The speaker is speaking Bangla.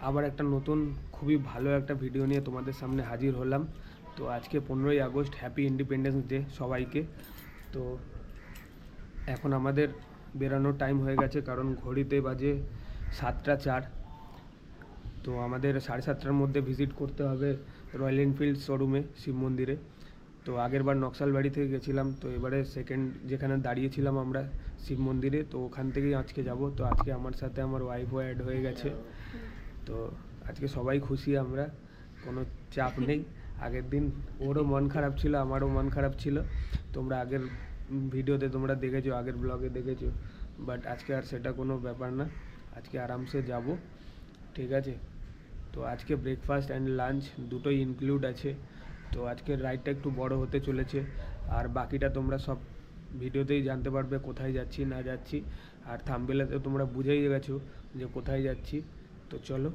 আবার একটা নতুন খুবই ভালো একটা ভিডিও নিয়ে তোমাদের সামনে হাজির হলাম। তো আজকে 15ই আগস্ট, হ্যাপি ইন্ডিপেন্ডেন্স ডে সবাইকে। তো এখন আমাদের বেরানোর টাইম হয়ে গেছে, কারণ ঘড়িতে বাজে 7টা 4। তো আমাদের 7:30টার মধ্যে ভিজিট করতে হবে রয়্যাল এনফিল্ড শোরুমে, শিব মন্দিরে। তো আগের বার নকশালবাড়ি থেকে গেছিলাম, তো এবারে সেকেন্ড যেখানে দাঁড়িয়েছিলাম আমরা শিব মন্দিরে, তো ওখান থেকেই আজকে যাব। তো আজকে আমার সাথে আমার ওয়াইফও অ্যাড হয়ে গেছে। তো আজকে সবাই খুশি, আমরা কোনো চাপ নেই। আগের দিন ওরও মন খারাপ ছিল, আমারও মন খারাপ ছিল। তোমরা আগের ভিডিওতে তোমরা দেখেছো, আগের ব্লগে দেখেছো। বাট আজকে আর সেটা কোনো ব্যাপার না, আজকে আরামসে যাব, ঠিক আছে। তো আজকে ব্রেকফাস্ট অ্যান্ড লাঞ্চ দুটোই ইনক্লুড আছে। তো আজকের রাইডটা একটু বড় হতে চলেছে, আর বাকিটা তোমরা সব ভিডিওতেই জানতে পারবে কোথায় যাচ্ছি না যাচ্ছি। আর থাম্বনেইলে তোমরা বুঝেই গেছো যে কোথায় যাচ্ছি। তো চলো